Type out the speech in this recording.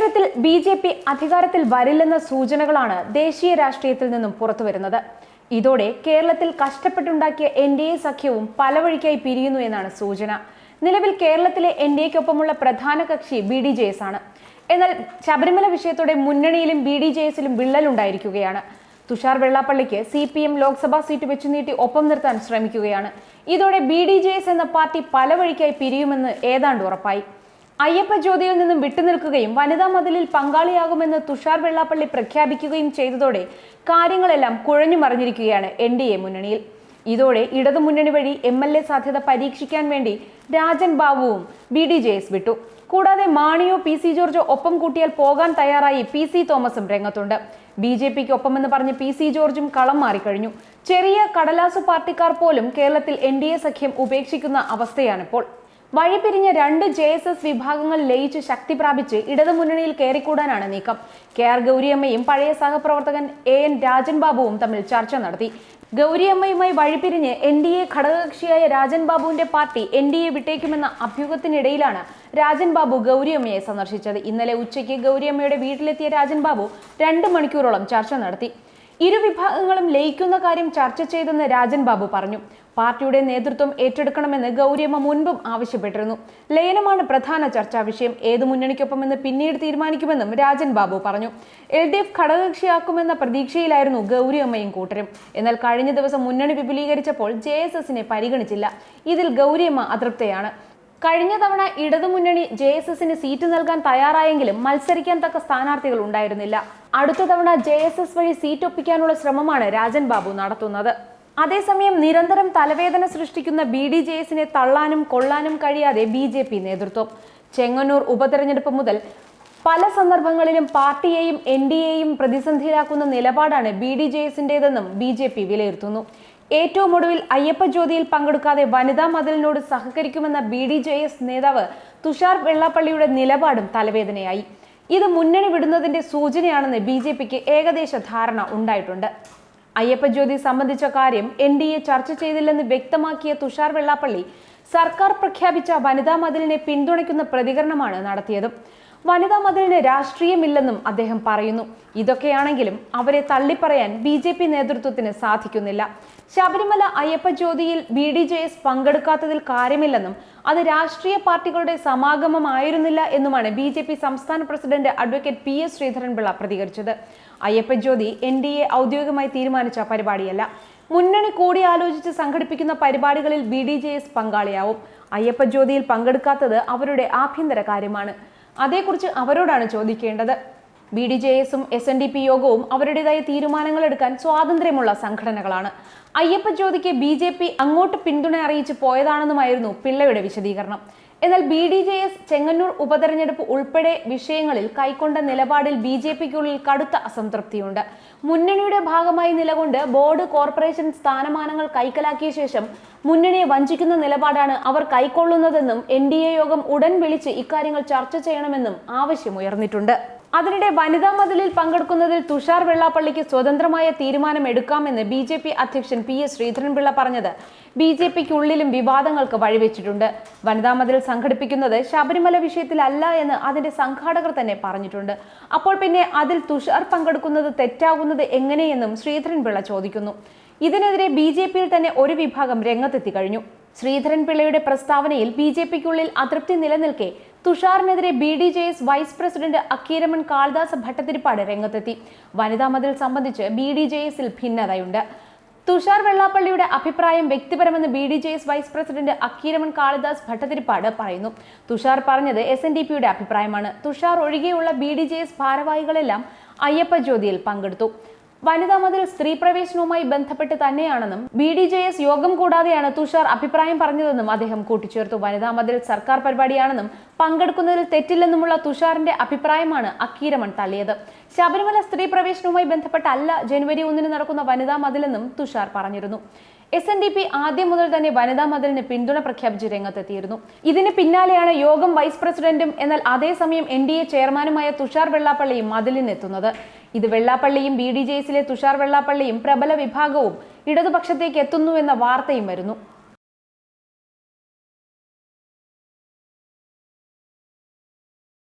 കേരളത്തിൽ ബി.ജെ.പി. അധികാരത്തിൽ വരില്ലെന്ന സൂചനകളാണ് ദേശീയ രാഷ്ട്രീയത്തിൽ നിന്നും പുറത്തുവരുന്നത്. ഇതോടെ കേരളത്തിൽ കഷ്ടപ്പെട്ടുണ്ടാക്കിയ എൻ.ഡി.എ സഖ്യവും പല വഴിക്കായി പിരിയുന്നു എന്നാണ് സൂചന. നിലവിൽ കേരളത്തിലെ എൻ.ഡി.എക്കൊപ്പമുള്ള പ്രധാന കക്ഷി ബി.ഡി.ജെ.എസ് ആണ്. എന്നാൽ ശബരിമല വിഷയത്തോടെ മുന്നണിയിലും ബി.ഡി.ജെ.എസിലും വിള്ളലുണ്ടായിരിക്കുകയാണ്. തുഷാർ വെള്ളാപ്പള്ളിക്ക് CPM ലോക്സഭാ സീറ്റ് വെച്ചു നീട്ടി ഒപ്പം നിർത്താൻ ശ്രമിക്കുകയാണ്. ഇതോടെ ബി.ഡി.ജെ.എസ് എന്ന പാർട്ടി പല വഴിക്കായി പിരിയുമെന്ന് ഏതാണ്ട് ഉറപ്പായി. അയ്യപ്പ ജ്യോതിയിൽ നിന്നും വിട്ടുനിൽക്കുകയും വനിതാ മതിലിൽ പങ്കാളിയാകുമെന്ന് തുഷാർ വെള്ളാപ്പള്ളി പ്രഖ്യാപിക്കുകയും ചെയ്തതോടെ കാര്യങ്ങളെല്ലാം കുഴഞ്ഞു മറിഞ്ഞിരിക്കുകയാണ് എൻ.ഡി.എ മുന്നണിയിൽ. ഇതോടെ ഇടതുമുന്നണി വഴി MLA സാധ്യത പരീക്ഷിക്കാൻ വേണ്ടി രാജൻ ബാബുവും ബി.ഡി.ജെ.എസ് വിട്ടു. കൂടാതെ മാണിയോ PC ജോർജോ ഒപ്പം കൂട്ടിയാൽ പോകാൻ തയ്യാറായി PC തോമസും രംഗത്തുണ്ട്. ബി.ജെ.പിക്ക് ഒപ്പമെന്ന് പറഞ്ഞ് PC ജോർജും കളം മാറിക്കഴിഞ്ഞു. ചെറിയ കടലാസു പാർട്ടിക്കാർ പോലും കേരളത്തിൽ എൻ.ഡി.എ സഖ്യം ഉപേക്ഷിക്കുന്ന അവസ്ഥയാണിപ്പോൾ. വഴിപിരിഞ്ഞ രണ്ട് JSS വിഭാഗങ്ങൾ ലയിച്ച് ശക്തി പ്രാപിച്ച് ഇടതുമുന്നണിയിൽ കയറിക്കൂടാനാണ് നീക്കം. KR ഗൗരിയമ്മയും പഴയ സഹപ്രവർത്തകൻ AN രാജൻ ബാബുവും തമ്മിൽ ചർച്ച നടത്തി. ഗൗരിയമ്മയുമായി വഴിപിരിഞ്ഞ് NDA ഘടകകക്ഷിയായ രാജൻ ബാബുവിന്റെ പാർട്ടി NDA വിട്ടേക്കുമെന്ന അഭ്യൂഹത്തിനിടയിലാണ് രാജൻ ബാബു ഗൗരിയമ്മയെ സന്ദർശിച്ചത്. ഇന്നലെ ഉച്ചയ്ക്ക് ഗൗരിയമ്മയുടെ വീട്ടിലെത്തിയ രാജൻ ബാബു 2 മണിക്കൂറോളം ചർച്ച നടത്തി. ഇരു വിഭാഗങ്ങളും ലയിക്കുന്ന കാര്യം ചർച്ച ചെയ്തെന്ന് രാജൻ ബാബു പറഞ്ഞു. പാർട്ടിയുടെ നേതൃത്വം ഏറ്റെടുക്കണമെന്ന് ഗൗരിയമ്മ മുൻപും ആവശ്യപ്പെട്ടിരുന്നു. ലയനമാണ് പ്രധാന ചർച്ചാ വിഷയം. ഏത് മുന്നണിക്കൊപ്പമെന്ന് പിന്നീട് തീരുമാനിക്കുമെന്നും രാജൻ ബാബു പറഞ്ഞു. LDF ഘടകകക്ഷിയാക്കുമെന്ന പ്രതീക്ഷയിലായിരുന്നു ഗൗരിയമ്മയും കൂട്ടരും. എന്നാൽ കഴിഞ്ഞ ദിവസം മുന്നണി വിപുലീകരിച്ചപ്പോൾ JSSനെ പരിഗണിച്ചില്ല. ഇതിൽ ഗൗരിയമ്മ അതൃപ്തയാണ്. കഴിഞ്ഞ തവണ ഇടതുമുന്നണി JSSന് സീറ്റ് നൽകാൻ തയ്യാറായെങ്കിലും മത്സരിക്കാൻ തക്ക സ്ഥാനാർത്ഥികൾ ഉണ്ടായിരുന്നില്ല. അടുത്ത തവണ JSS വഴി സീറ്റ് ഒപ്പിക്കാനുള്ള ശ്രമമാണ് രാജൻ ബാബു നടത്തുന്നത്. അതേസമയം നിരന്തരം തലവേദന സൃഷ്ടിക്കുന്ന ബി.ഡി.ജെ.എസിനെ തള്ളാനും കൊള്ളാനും കഴിയാതെ BJP നേതൃത്വം. ചെങ്ങന്നൂർ ഉപതെരഞ്ഞെടുപ്പ് മുതൽ പല സന്ദർഭങ്ങളിലും പാർട്ടിയെയും NDAയെയും പ്രതിസന്ധിയിലാക്കുന്ന നിലപാടാണ് ബി.ഡി.ജെ.എസിന്റേതെന്നും BJP വിലയിരുത്തുന്നു. ഏറ്റവും ഒടുവിൽ അയ്യപ്പ ജ്യോതിയിൽ പങ്കെടുക്കാതെ വനിതാ മതിലിനോട് സഹകരിക്കുമെന്ന ബി.ഡി.ജെ.എസ് നേതാവ് തുഷാർ വെള്ളാപ്പള്ളിയുടെ നിലപാടും തലവേദനയായി. ഇത് മുന്നണി വിടുന്നതിന്റെ സൂചനയാണെന്ന് BJPക്ക് ഏകദേശ ധാരണ ഉണ്ടായിട്ടുണ്ട്. അയ്യപ്പ ജ്യോതി സംബന്ധിച്ച കാര്യം NDA ചർച്ച ചെയ്തില്ലെന്ന് വ്യക്തമാക്കിയ തുഷാർ വെള്ളാപ്പള്ളി സർക്കാർ പ്രഖ്യാപിച്ച വനിതാ മതിലിനെ പിന്തുണയ്ക്കുന്ന പ്രതികരണമാണ് നടത്തിയത്. വനിതാ മതിലിന് രാഷ്ട്രീയമില്ലെന്നും അദ്ദേഹം പറയുന്നു. ഇതൊക്കെയാണെങ്കിലും അവരെ തള്ളിപ്പറയാൻ BJP നേതൃത്വത്തിന് സാധിക്കുന്നില്ല. ശബരിമല അയ്യപ്പ ജ്യോതിയിൽ ബി.ഡി.ജെ.എസ് പങ്കെടുക്കാത്തതിൽ കാര്യമില്ലെന്നും അത് രാഷ്ട്രീയ പാർട്ടികളുടെ സമാഗമമായിരുന്നില്ല എന്നുമാണ് BJP സംസ്ഥാന പ്രസിഡന്റ് അഡ്വക്കേറ്റ് PS ശ്രീധരൻപിള്ള പ്രതികരിച്ചത്. അയ്യപ്പ ജ്യോതി NDA ഔദ്യോഗികമായി തീരുമാനിച്ച പരിപാടിയല്ല. മുന്നണി കൂടിയാലോചിച്ച് സംഘടിപ്പിക്കുന്ന പരിപാടികളിൽ ബി.ഡി.ജെ.എസ് പങ്കാളിയാവും. അയ്യപ്പ ജ്യോതിയിൽ പങ്കെടുക്കാത്തത് അവരുടെ ആഭ്യന്തര കാര്യമാണ്. അതേക്കുറിച്ച് അവരോടാണ് ചോദിക്കേണ്ടത്. ബി.ഡി.ജെ.എസും SNDP യോഗവും അവരുടേതായ തീരുമാനങ്ങൾ എടുക്കാൻ സ്വാതന്ത്ര്യമുള്ള സംഘടനകളാണ്. അയ്യപ്പ ജ്യോതിക്ക് BJP അങ്ങോട്ട് പിന്തുണ അറിയിച്ച് പോയതാണെന്നുമായിരുന്നു പിള്ളയുടെ വിശദീകരണം. എന്നാൽ ബി.ഡി.ജെ.എസ് ചെങ്ങന്നൂർ ഉപതെരഞ്ഞെടുപ്പ് ഉൾപ്പെടെ വിഷയങ്ങളിൽ കൈക്കൊണ്ട നിലപാടിൽ BJPക്കുള്ളിൽ കടുത്ത അസംതൃപ്തിയുണ്ട്. മുന്നണിയുടെ ഭാഗമായി നിലകൊണ്ട് ബോർഡ് കോർപ്പറേഷൻ സ്ഥാനമാനങ്ങൾ കൈക്കലാക്കിയ ശേഷം മുന്നണിയെ വഞ്ചിക്കുന്ന നിലപാടാണ് അവർ കൈക്കൊള്ളുന്നതെന്നും NDA യോഗം ഉടൻ വിളിച്ച് ഇക്കാര്യങ്ങൾ ചർച്ച ചെയ്യണമെന്നും ആവശ്യമുയർന്നിട്ടുണ്ട്. അതിനിടെ വനിതാ മതിലിൽ പങ്കെടുക്കുന്നതിൽ തുഷാർ വെള്ളാപ്പള്ളിക്ക് സ്വതന്ത്രമായ തീരുമാനം എടുക്കാമെന്ന് BJP അധ്യക്ഷൻ PS ശ്രീധരൻപിള്ള പറഞ്ഞത് BJPക്കുള്ളിലും വിവാദങ്ങൾക്ക് വഴിവെച്ചിട്ടുണ്ട്. വനിതാ മതിൽ സംഘടിപ്പിക്കുന്നത് ശബരിമല വിഷയത്തിലല്ല എന്ന് അതിന്റെ സംഘാടകർ തന്നെ പറഞ്ഞിട്ടുണ്ട്. അപ്പോൾ പിന്നെ അതിൽ തുഷാർ പങ്കെടുക്കുന്നത് തെറ്റാകുന്നത് എങ്ങനെയെന്നും ശ്രീധരൻപിള്ള ചോദിക്കുന്നു. ഇതിനെതിരെ BJPയിൽ തന്നെ ഒരു വിഭാഗം രംഗത്തെത്തി കഴിഞ്ഞു. ശ്രീധരൻപിള്ളയുടെ പ്രസ്താവനയിൽ BJPക്കുള്ളിൽ അതൃപ്തി നിലനിൽക്കെ തുഷാറിനെതിരെ ബി.ഡി.ജെ.എസ് വൈസ് പ്രസിഡന്റ് അക്കീരമൺ കാളിദാസ് ഭട്ടതിരിപ്പാട് രംഗത്തെത്തി. വനിതാ മതിൽ സംബന്ധിച്ച് ബി.ഡി.ജെ.എസിൽ ഭിന്നതയുണ്ട്. തുഷാർ വെള്ളാപ്പള്ളിയുടെ അഭിപ്രായം വ്യക്തിപരമെന്ന് ബി.ഡി.ജെ.എസ് വൈസ് പ്രസിഡന്റ് അക്കീരമൺ കാളിദാസ് ഭട്ടതിരിപ്പാട് പറയുന്നു. തുഷാർ പറഞ്ഞത് SNDPയുടെ അഭിപ്രായമാണ്. തുഷാർ ഒഴികെയുള്ള ബി.ഡി.ജെ.എസ് ഭാരവാഹികളെല്ലാം അയ്യപ്പ ജ്യോതിയിൽ പങ്കെടുത്തു. വനിതാ മതിൽ സ്ത്രീ പ്രവേശനവുമായി ബന്ധപ്പെട്ട് തന്നെയാണെന്നും ബി.ഡി.ജെ.എസ് യോഗം കൂടാതെയാണ് തുഷാർ അഭിപ്രായം പറഞ്ഞതെന്നും അദ്ദേഹം കൂട്ടിച്ചേർത്തു. വനിതാ മതിൽ സർക്കാർ പരിപാടിയാണെന്നും പങ്കെടുക്കുന്നതിൽ തെറ്റില്ലെന്നുമുള്ള തുഷാറിന്റെ അഭിപ്രായമാണ് അക്കീരമൺ തള്ളിയത്. ശബരിമല സ്ത്രീ പ്രവേശനവുമായി ബന്ധപ്പെട്ടല്ല ജനുവരി 1 നടക്കുന്ന വനിതാ മതിലെന്നും തുഷാർ പറഞ്ഞിരുന്നു. SNDP ആദ്യം മുതൽ തന്നെ വനിതാ മതിലിന് പിന്തുണ പ്രഖ്യാപിച്ച് രംഗത്തെത്തിയിരുന്നു. ഇതിന് പിന്നാലെയാണ് യോഗം വൈസ് പ്രസിഡന്റും എന്നാൽ അതേസമയം NDA ചെയർമാനുമായ തുഷാർ വെള്ളാപ്പള്ളിയും മതിലിനെത്തുന്നത്. ഇത് വെള്ളാപ്പള്ളിയും ബി.ഡി.ജെ.എസിലെ തുഷാർ വെള്ളാപ്പള്ളിയും പ്രബല വിഭാഗവും ഇടതുപക്ഷത്തേക്ക് എത്തുന്നുവെന്ന വാർത്തയും വരുന്നു.